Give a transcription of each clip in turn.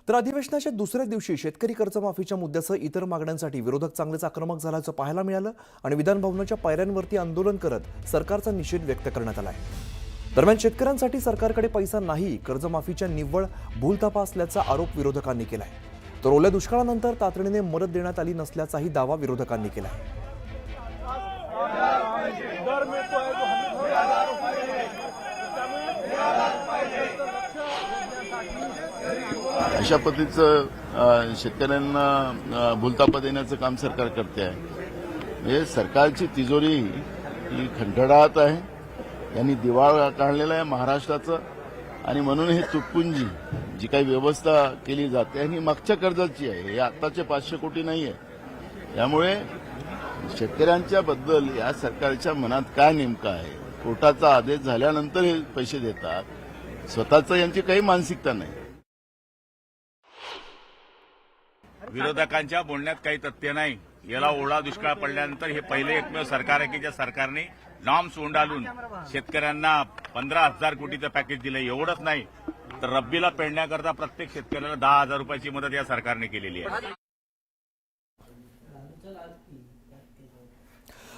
तर अधिवेशनाच्या दुसऱ्या दिवशी शेतकरी कर्जमाफीच्या मुद्द्यासह इतर मागण्यांसाठी विरोधक चांगलेच आक्रमक झाल्याचं पाहायला मिळालं आणि विधान भवनाच्या पायऱ्यांवरती आंदोलन करत सरकारचा निषेध व्यक्त करण्यात आला आहे। दरम्यान शेतकऱ्यांसाठी सरकारकडे पैसा नाही, कर्जमाफीच्या निव्वळ भूलथापा असल्याचा आरोप विरोधकांनी केला आहे। तर ओल्या दुष्काळानंतर तातडीने मदत देण्यात आली नसल्याचाही दावा विरोधकांनी केला आहे। अशा पद्धतीचं शेतकऱ्यांना भूलथापा देण्याचं काम सरकार करते आहे। म्हणजे सरकारची तिजोरी ही खंडडात आहे, यांनी दिवाळ काढलेला आहे महाराष्ट्राचं आणि म्हणून हे तुटपुंजी जी काही व्यवस्था केली जाते ही मागच्या कर्जाची आहे, हे आत्ताचे 500 कोटी नाही आहे। त्यामुळे शेतकऱ्यांच्या बद्दल या सरकारच्या मनात काय नेमकं आहे, कोर्टाचा आदेश झाल्यानंतर हे पैसे देतात, स्वतःचं यांची काही मानसिकता नाही। विरोधकांच्या बोलण्यात काही तथ्य नाही। याला ओला दुष्काळ पडल्यानंतर हे पहिले एकमेव सरकार आहे की ज्या सरकारने नॉर्म्स ओंडाळून शेतकऱ्यांना 15,000 कोटीचं पॅकेज दिलं। एवढंच नाही तर रब्बीला पेरण्याकरता प्रत्येक शेतकऱ्याला 10,000 रुपयाची मदत या सरकारने केलेली आहे।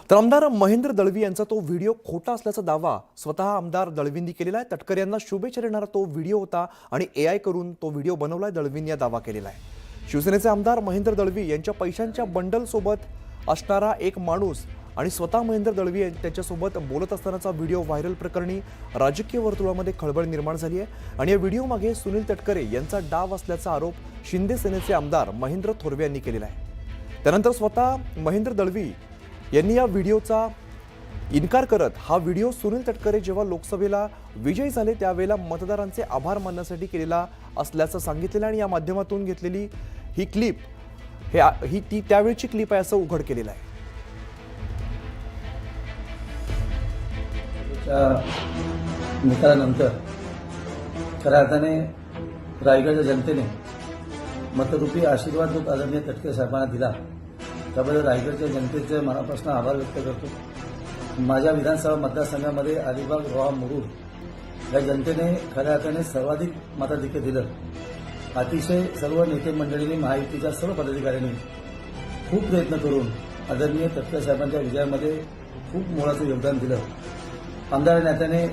तर आमदार महेंद्र दळवी यांचा तो व्हिडिओ खोटा असल्याचा दावा स्वतः आमदार दळवींनी केलेला आहे। तटकरे यांना शुभेच्छा देणारा तो व्हिडिओ होता आणि एआय करून तो व्हिडिओ बनवलाय, दळवींनी या दावा केलेला आहे। शिवसेनेचे आमदार महेंद्र दळवी यांच्या पैशांच्या बंडल सोबत असणारा एक माणूस आणि स्वतः महेंद्र दळवी त्यांच्यासोबत बोलत असतानाचा व्हिडिओ व्हायरल प्रकरणी राजकीय वर्तुळामध्ये खळबळ निर्माण झाली आहे आणि या व्हिडिओ मागे सुनील तटकरे यांचा डाव असल्याचा आरोप शिंदे सेनेचे आमदार महेंद्र थोरवे यांनी केलेला आहे। त्यानंतर स्वतः महेंद्र दळवी यांनी या व्हिडिओचा इन्कार करत हा व्हिडिओ सुनील तटकरे जेव्हा लोकसभेला विजयी झाले त्यावेळेला मतदारांचे आभार मानण्यासाठी केलेला असल्याचं सांगितलेलं आणि या माध्यमातून घेतलेली ही क्लिप ही ती त्यावेळची क्लिप आहे असं उघड केलेलं आहे। निकालानंतर खऱ्या अर्थाने रायगडच्या जनतेने मतरूपी आशीर्वाद जो आदरणीय तटकरे साहेबांना दिला त्याबद्दल रायगडच्या जनतेचे मनापासून आभार व्यक्त करतो। माझ्या विधानसभा मतदारसंघामध्ये अलिबाग, रोहा, मुरुड या जनतेने खऱ्या अर्थाने सर्वाधिक मताधिक्य दिलं। अतिशय सर्व नेते मंडळींनी, महायुतीच्या सर्व पदाधिकाऱ्यांनी खूप प्रयत्न करून आदरणीय तटकरे साहेबांच्या विजयामध्ये खूप मोलाचं योगदान दिलं। आमदार या नात्याने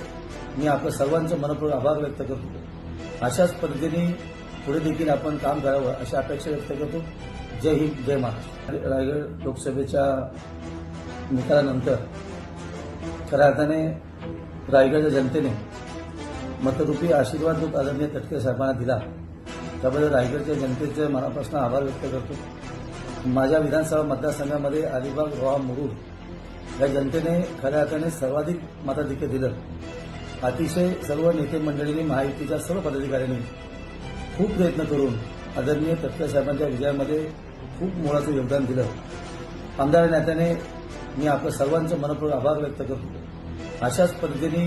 मी आपल्या सर्वांचं मनपूर्वक आभार व्यक्त करतो। अशाच पद्धतीने पुढे देखील आपण काम करावं अशी अपेक्षा व्यक्त करतो। जय हिंद, जय महाराष्ट्र। रायगड लोकसभेच्या निकालानंतर खऱ्या अर्थाने रायगडच्या जनतेने मतरूपी आशीर्वाद जो आदरणीय तटकरे साहेबांना दिला त्याबद्दल रायगडच्या जनतेचे मनापासून आभार व्यक्त करतो। माझ्या विधानसभा मतदारसंघामध्ये अलिबाग, रोहा, मुरुड या जनतेने खऱ्या अर्थाने सर्वाधिक मताधिक्य दिलं। अतिशय सर्व नेते मंडळींनी, महायुतीच्या सर्व पदाधिकाऱ्यांनी खूप प्रयत्न करून आदरणीय तटकरे साहेबांच्या विजयामध्ये खूप मोलाचं योगदान दिलं। आमदार या नात्याने मी आपल्या सर्वांचं मनपूर्वक आभार व्यक्त करतो। अशाच पद्धतीने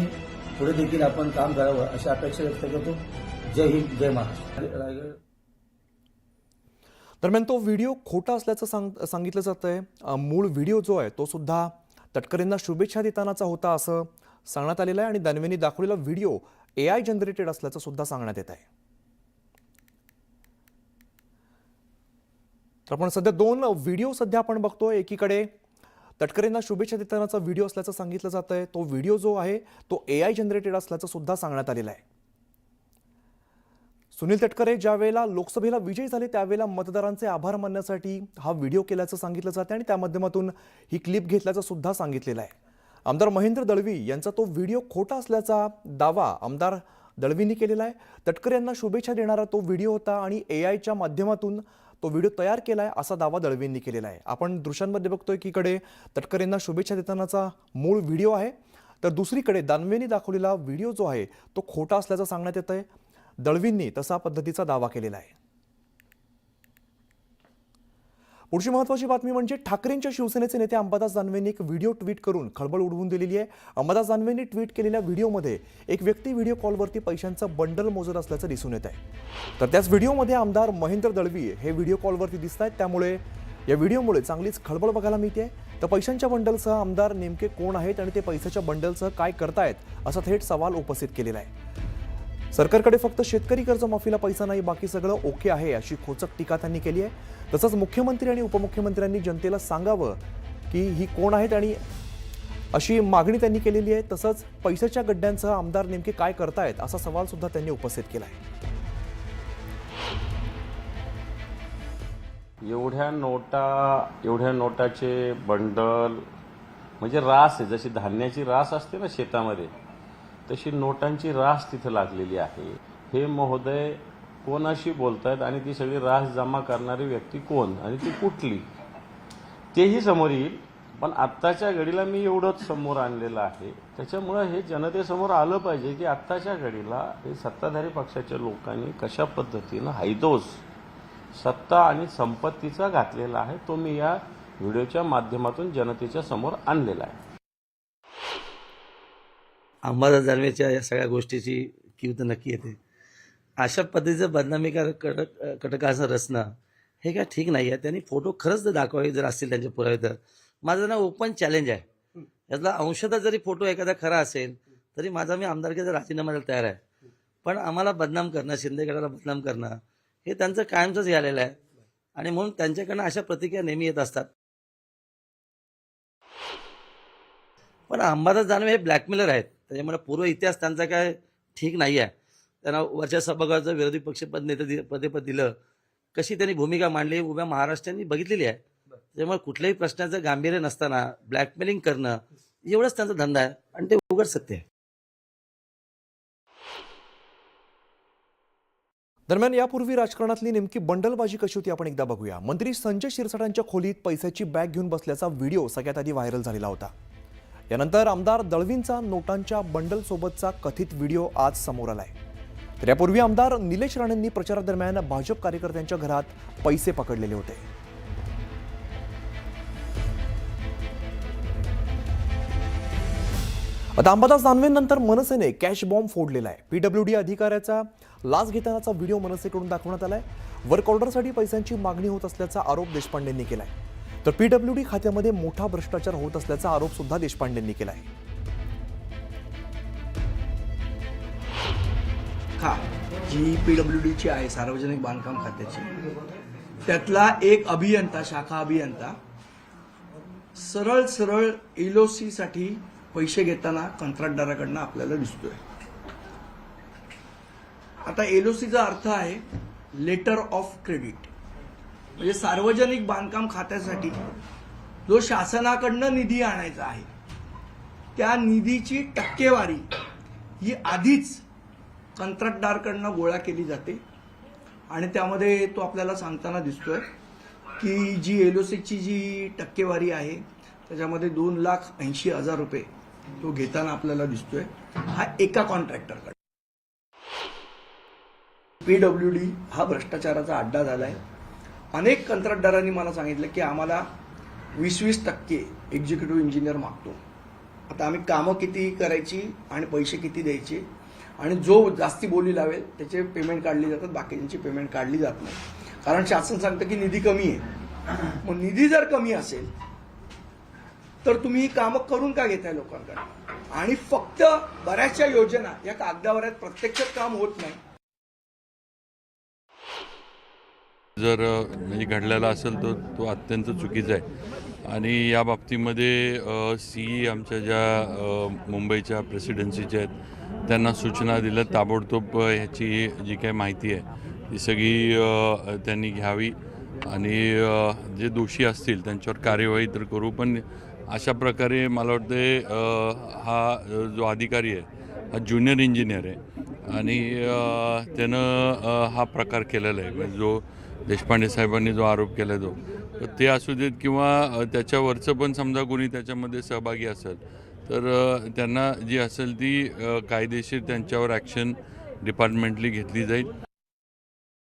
पुढे देखील आपण काम करावं अशी अपेक्षा व्यक्त करतो। जय हिंद, जय महाराष्ट्र। रायगड दरम्यान तो व्हिडिओ खोटा असल्याचं सांगितलं जातंय। मूळ व्हिडिओ जो आहे तो सुद्धा तटकरेंना शुभेच्छा देतानाचा होता असं सांगण्यात आलेलं आहे आणि दानवेंनी दाखवलेला व्हिडिओ एआय जनरेटेड असल्याचं सुद्धा सांगण्यात येत आहे। तर आपण सध्या दोन व्हिडिओ आपण बघतोय। एकीकडे तटकरेंना शुभेच्छा देतानाचा व्हिडिओ असल्याचं सांगितलं जातंय, तो व्हिडिओ जो आहे तो एआय जनरेटेड असल्याचं सुद्धा सांगण्यात आलेलं आहे। सुनील तटकरे ज्या वेळेला लोकसभेला विजयी झाले त्यावेळेला मतदारांचे आभार मानण्यासाठी हा व्हिडिओ केल्याचं सांगितलं जातं आणि त्या माध्यमातून ही क्लिप घेतल्याचं सुद्धा सांगितलेलं आहे। आमदार महेंद्र दळवी यांचा तो व्हिडिओ खोटा असल्याचा दावा आमदार दळवींनी केलेला आहे। तटकरे यांना शुभेच्छा देणारा तो व्हिडिओ होता आणि एआयच्या माध्यमातून तो व्हिडिओ तयार केलाय असा दावा दळवींनी केलेला आहे। आपण दृश्यांमध्ये बघतोय की इकडे तटकरेंना शुभेच्छा देतानाचा मूळ व्हिडिओ आहे, तर दुसरीकडे दानवेंनी दाखवलेला व्हिडिओ जो आहे तो खोटा असल्याचं सांगण्यात येत आहे। दळवींनी तसा पद्धतीचा दावा केलेला आहे। पुढची महत्त्वाची बातमी म्हणजे ठाकरेंच्या शिवसेनेचे नेते अंबादास दानवेंनी एक व्हिडिओ ट्विट करून खळबळ उडवून दिलेली आहे। अंबादास दानवेंनी ट्विट केलेल्या व्हिडिओमध्ये एक व्यक्ती व्हिडिओ कॉलवरती पैशांचं बंडल मोजत असल्याचं दिसून येत आहे। तर त्याच व्हिडिओमध्ये आमदार महेंद्र दळवी हे व्हिडिओ कॉलवरती दिसत आहेत, त्यामुळे या व्हिडिओमुळे चांगलीच खळबळ बघायला मिळते। तर पैशांच्या बंडलसह आमदार नेमके कोण आहेत आणि ते पैशाच्या बंडलसह काय करतायत असा थेट सवाल उपस्थित केलेला आहे। सरकारकडे फक्त शेतकरी कर्जमाफीला पैसा नाही, बाकी सगळं ओके आहे अशी खोचक टीका त्यांनी केली आहे. तसंच मुख्यमंत्री आणि उपमुख्यमंत्र्यांनी जनतेला सांगावं की ही कोण आहेत आणि अशी मागणी त्यांनी केलेली आहे. तसंच पैशाच्या गड्ड्यांसह आमदार नेमके काय करतायत असा सवाल सुद्धा त्यांनी उपस्थित केला आहे. एवढ्या नोटाचे बंडल म्हणजे रास आहे, जशी धान्याची रास असते ना शेतामध्ये, तशी नोटांची रास तिथे लागलेली आहे. हे महोदय कोणाशी बोलतायत आणि ती सगळी रास जमा करणारी व्यक्ती कोण आणि ती कुठली तेही समोर येईल. पण आत्ताच्या घडीला मी एवढंच समोर आणलेलं आहे. त्याच्यामुळं हे जनतेसमोर आलं पाहिजे की आत्ताच्या घडीला हे सत्ताधारी पक्षाच्या लोकांनी कशा पद्धतीनं हैदोस सत्ता आणि संपत्तीचा घातलेला आहे, तो मी या व्हिडिओच्या माध्यमातून जनतेच्या समोर आणलेला आहे. अंबादास दानवेच्या या सगळ्या गोष्टीची कीव तर नक्की येते. अशा पद्धतीचं बदनामी कटकाचं रचणं हे काय ठीक नाही आहे. त्यांनी फोटो खरंच जर दाखवावे जर असतील त्यांचे पुरावे तर माझं ना ओपन चॅलेंज आहे. यातला अंशतः जरी फोटो एखादा खरा असेल तरी मी आमदारकीचा राजीनामा द्यायला तयार आहे. पण आम्हाला बदनाम करणं, शिंदे गटाला बदनाम करणं हे त्यांचं कायमचंच आलेलं आहे आणि म्हणून त्यांच्याकडनं अशा प्रतिक्रिया नेहमी येत असतात. पण अंबादास दानवे हे ब्लॅकमेलर आहेत, त्याच्यामुळे पूर्व इतिहास त्यांचा काय ठीक नाही आहे. त्यांना वरच्या सभागृहाचं विरोधी पक्षपद पदेपद दिलं, कशी त्यांनी भूमिका मांडली उभ्या महाराष्ट्राने बघितलेली आहे. त्याच्यामुळे कुठल्याही प्रश्नाचं गांभीर्य नसताना ब्लॅकमेलिंग करणं एवढंच त्यांचा धंदा आहे आणि ते उघड सत्य आहे. दरम्यान यापूर्वी राजकारणातली नेमकी बंडलबाजी कशी होती आपण एकदा बघूया. मंत्री संजय शिरसाटांच्या खोलीत पैशाची बॅग घेऊन बसल्याचा व्हिडिओ सगळ्यात आधी व्हायरल झालेला होता. यानंतर आमदार दळवींचा नोटांच्या बंडल सोबतचा कथित व्हिडिओ आज समोर आलाय. तर यापूर्वी आमदार निलेश राणेंनी प्रचारादरम्यान भाजप कार्यकर्त्यांच्या घरात पैसे पकडलेले होते. आता अंबादास दानवेंनंतर मनसेने कॅश बॉम्ब फोडलेला आहे. पीडब्ल्यूडी अधिकाऱ्याचा लाच घेतानाचा व्हिडिओ मनसेकडून दाखवण्यात आलाय. वर्क ऑर्डरसाठी पैशांची मागणी होत असल्याचा आरोप देशपांडेंनी केलाय. तर पीडब्ल्यूडी खात्यामध्ये मोठा भ्रष्टाचार होत असल्याचा आरोप सुद्धा देशपांडेंनी केलाय. जी पीडब्ल्यूडीची आहे सार्वजनिक बांधकाम खात्याची, त्यातला एक अभियंता, शाखा अभियंता सरळ एलओसी साठी पैसे घेताना कंत्राटदाराकडनं आपल्याला दिसतोय. आता एलओसीचा अर्थ आहे लेटर ऑफ क्रेडिट, म्हणजे सार्वजनिक बांधकाम खात्यासाठी जो शासनाकडनं निधी आणायचा आहे त्या निधीची टक्केवारी ही आधीच कंत्राटदाराकडनं गोळा केली जाते आणि त्यामध्ये तो आपल्याला सांगताना दिसतोय की जी एलओसीची जी टक्केवारी आहे त्याच्यामध्ये 2,80,000 रुपये तो घेताना आपल्याला दिसतोय. हा एका कॉन्ट्रॅक्टरकडे. पीडब्ल्यूडी हा भ्रष्टाचाराचा अड्डा झालाय. अनेक कंत्राटदारांनी मला सांगितलं की आम्हाला 20% एक्झिक्युटिव्ह इंजिनियर मागतो. आता आम्ही कामं किती करायची आणि पैसे किती द्यायचे आणि जो जास्ती बोली लावेल त्याचे पेमेंट काढली जातात, बाकीच्यांची पेमेंट काढली जात नाही. कारण शासन सांगतं की निधी कमी आहे. मग निधी जर कमी असेल तर तुम्ही कामं करून का घेताय लोकांकडे. आणि फक्त बऱ्याचशा योजना या कागदावर आहेत, प्रत्यक्षात काम होत नाही. जर म्हणजे घडलेला असेल तर तो अत्यंत चुकीचा आहे. आणि या बाबतीमध्ये सीई आमच्या ज्या मुंबईच्या प्रेसिडेन्सीच्या आहेत त्यांना सूचना दिल्या, ताबडतोब ह्याची जी काही माहिती आहे ती सगळी त्यांनी घ्यावी आणि जे दोषी असतील त्यांच्यावर कार्यवाही तर करू. पण अशा प्रकारे मला वाटते हा जो अधिकारी आहे हा ज्युनियर इंजिनियर आहे आणि त्यानं हा प्रकार केलेला आहे. म्हणजे जो देशपांडे साहेबांनी जो आरोप केला तो ते असू देत किंवा त्याच्यावरचं पण समजा कोणी त्याच्यामध्ये सहभागी असेल तर त्यांना जी असेल ती कायदेशीर त्यांच्यावर ॲक्शन डिपार्टमेंटली घेतली जाईल.